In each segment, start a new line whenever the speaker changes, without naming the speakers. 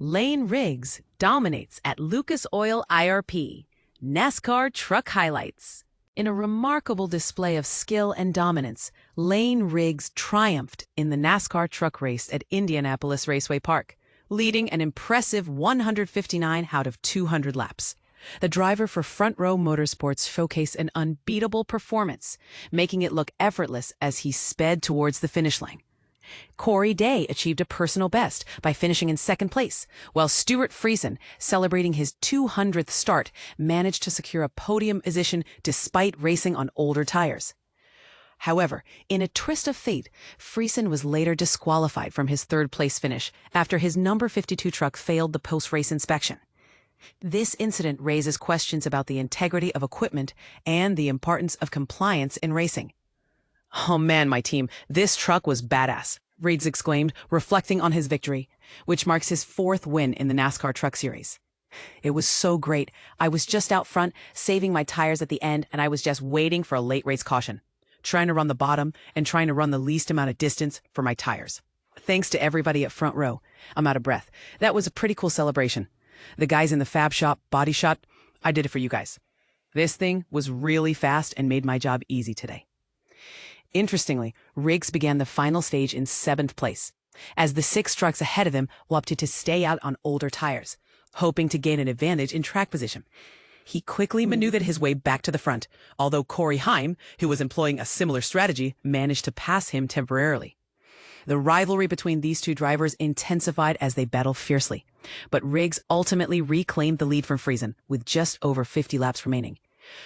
Layne Riggs dominates at Lucas Oil IRP, NASCAR Truck Highlights. In a remarkable display of skill and dominance, Layne Riggs triumphed in the NASCAR truck race at Indianapolis Raceway Park, leading an impressive 159 out of 200 laps. The driver for Front Row Motorsports showcased an unbeatable performance, making it look effortless as he sped towards the finish line. Corey Day achieved a personal best by finishing in second place, while Stewart Friesen, celebrating his 200th start, managed to secure a podium position despite racing on older tires. However, in a twist of fate, Friesen was later disqualified from his third-place finish after his number 52 truck failed the post-race inspection. This incident raises questions about the integrity of equipment and the importance of compliance in racing. "Oh man, my team, this truck was badass," Riggs exclaimed, reflecting on his victory, which marks his fourth win in the NASCAR Truck Series. "It was so great. I was just out front, saving my tires at the end, and I was just waiting for a late race caution, trying to run the bottom and trying to run the least amount of distance for my tires. Thanks to everybody at Front Row. I'm out of breath. That was a pretty cool celebration. The guys in the fab shop, body shot, I did it for you guys. This thing was really fast and made my job easy today." Interestingly, Riggs began the final stage in 7th place, as the 6 trucks ahead of him opted to stay out on older tires, hoping to gain an advantage in track position. He quickly maneuvered his way back to the front, although Corey Heim, who was employing a similar strategy, managed to pass him temporarily. The rivalry between these two drivers intensified as they battled fiercely, but Riggs ultimately reclaimed the lead from Friesen with just over 50 laps remaining.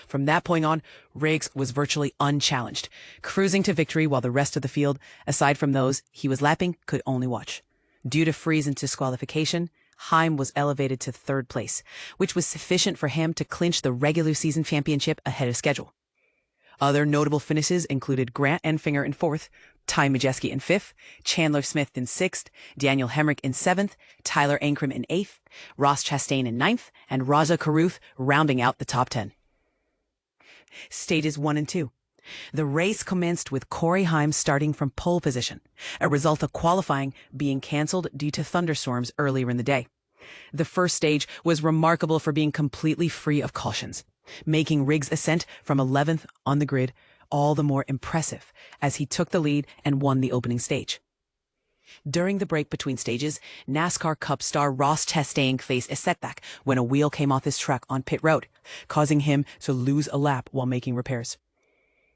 From that point on, Riggs was virtually unchallenged, cruising to victory while the rest of the field, aside from those he was lapping, could only watch. Due to Friesen's disqualification, Heim was elevated to 3rd place, which was sufficient for him to clinch the regular season championship ahead of schedule. Other notable finishes included Grant Enfinger in 4th, Ty Majeski in 5th, Chandler Smith in 6th, Daniel Hemrick in 7th, Tyler Ankrum in 8th, Ross Chastain in 9th, and Raja Carruth rounding out the top 10. Stages 1 and 2. The race commenced with Corey Heim starting from pole position, a result of qualifying being canceled due to thunderstorms earlier in the day. The first stage was remarkable for being completely free of cautions, making Riggs' ascent from 11th on the grid all the more impressive as he took the lead and won the opening stage. During the break between stages, NASCAR Cup star Ross Chastain faced a setback when a wheel came off his truck on pit road, causing him to lose a lap while making repairs.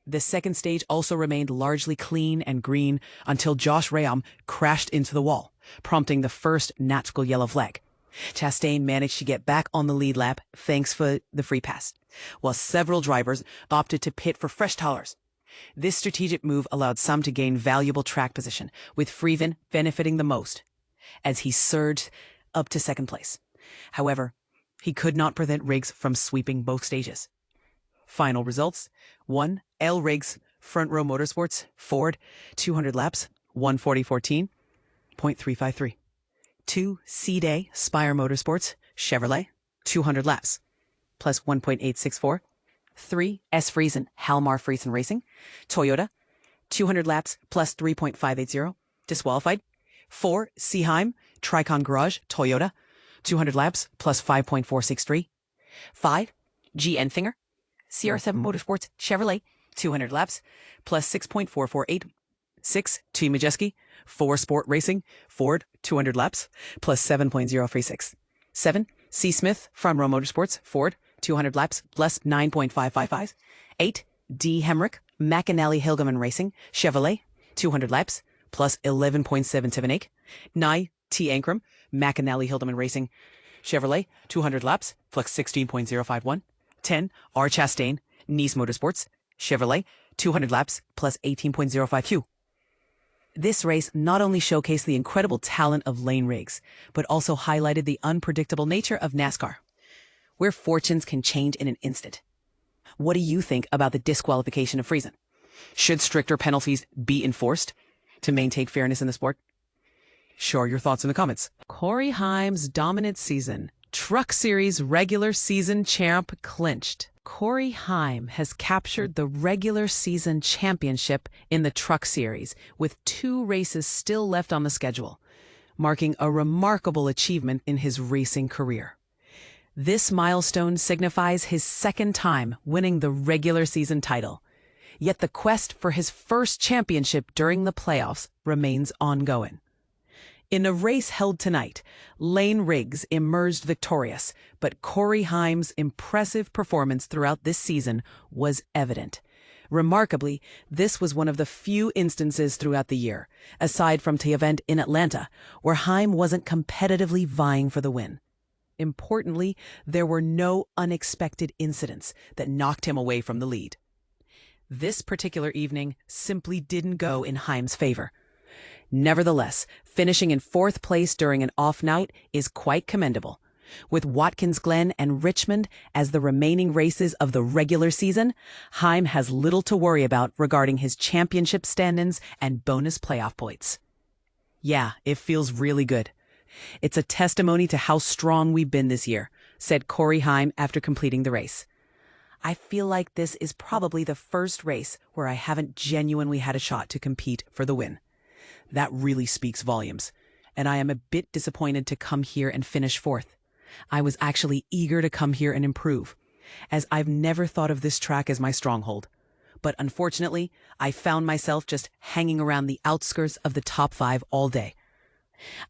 The second stage also remained largely clean and green until Josh Rayam crashed into the wall, prompting the first natural yellow flag. Chastain managed to get back on the lead lap thanks for the free pass, while several drivers opted to pit for fresh tires. This strategic move allowed some to gain valuable track position, with Friesen benefiting the most, as he surged up to 2nd place. However, he could not prevent Riggs from sweeping both stages. Final results: 1. L. Riggs, Front Row Motorsports, Ford, 200 laps, 140.14.353. 2. C. Day, Spire Motorsports, Chevrolet, 200 laps, plus 1.864. 3. S. Friesen, Halmar Friesen Racing, Toyota, 200 laps, plus 3.580, disqualified. 4. C. Heim, Tricon Garage, Toyota, 200 laps, plus 5.463. 5. G. Enfinger, CR7 Motorsports, Chevrolet, 200 laps, plus 6.448. 6. T. Majeski, 4 Sport Racing, Ford, 200 laps, plus 7.036. 7. C. Smith, Front Row Motorsports, Ford, 200 laps, plus 9.555. 8. D. Hemrick, McAnally Hilgeman Racing, Chevrolet, 200 laps, plus 11.778. 9. T. Ankrum, McAnally Hilgeman Racing, Chevrolet, 200 laps, plus 16.051. 10. R. Chastain, Nice Motorsports, Chevrolet, 200 laps, plus 18.052. This race not only showcased the incredible talent of Layne Riggs, but also highlighted the unpredictable nature of NASCAR, where fortunes can change in an instant. What do you think about the disqualification of Friesen? Should stricter penalties be enforced to maintain fairness in the sport? Share your thoughts in the comments. Corey Heim's dominant season. Truck Series regular season champ clinched. Corey Heim has captured the regular season championship in the Truck Series with 2 races still left on the schedule. marking a remarkable achievement in his racing career. This milestone signifies his second time winning the regular season title. Yet the quest for his first championship during the playoffs remains ongoing. In a race held tonight, Layne Riggs emerged victorious, but Corey Heim's impressive performance throughout this season was evident. Remarkably, this was one of the few instances throughout the year, aside from the event in Atlanta, where Heim wasn't competitively vying for the win. Importantly, there were no unexpected incidents that knocked him away from the lead. This particular evening simply didn't go in Heim's favor. Nevertheless, finishing in fourth place during an off night is quite commendable. With Watkins Glen and Richmond as the remaining races of the regular season, Heim has little to worry about regarding his championship stand-ins and bonus playoff points. Yeah, it feels really good. It's a testimony to how strong we've been this year, said Corey Heim after completing the race. I feel like this is probably the first race where I haven't genuinely had a shot to compete for the win. That really speaks volumes, and I am a bit disappointed to come here and finish fourth. I was actually eager to come here and improve, as I've never thought of this track as my stronghold. But unfortunately, I found myself just hanging around the outskirts of the top 5 all day.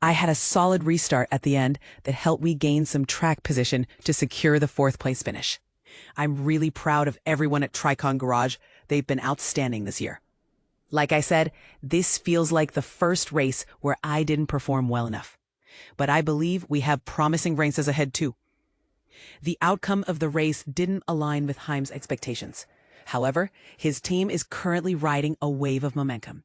I had a solid restart at the end that helped me gain some track position to secure the fourth place finish. I'm really proud of everyone at Tricon Garage. They've been outstanding this year. Like I said, this feels like the first race where I didn't perform well enough. But I believe we have promising races ahead too. The outcome of the race didn't align with Heim's expectations. However, his team is currently riding a wave of momentum.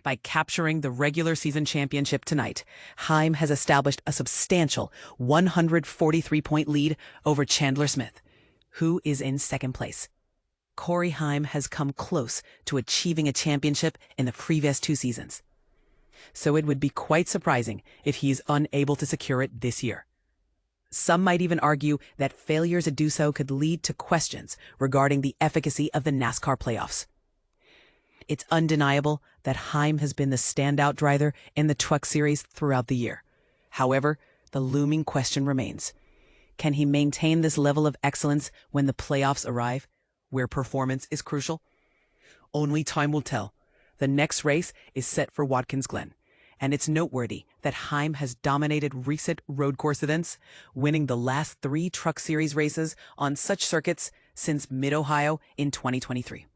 By capturing the regular season championship tonight, Heim has established a substantial 143-point lead over Chandler Smith, who is in second place. Corey Heim has come close to achieving a championship in the previous 2 seasons. So it would be quite surprising if he's unable to secure it this year. Some might even argue that failure to do so could lead to questions regarding the efficacy of the NASCAR playoffs. It's undeniable that Heim has been the standout driver in the Truck Series throughout the year. However, the looming question remains. Can he maintain this level of excellence when the playoffs arrive, where performance is crucial? Only time will tell. The next race is set for Watkins Glen, and it's noteworthy that Heim has dominated recent road course events, winning the last 3 Truck Series races on such circuits since Mid-Ohio in 2023.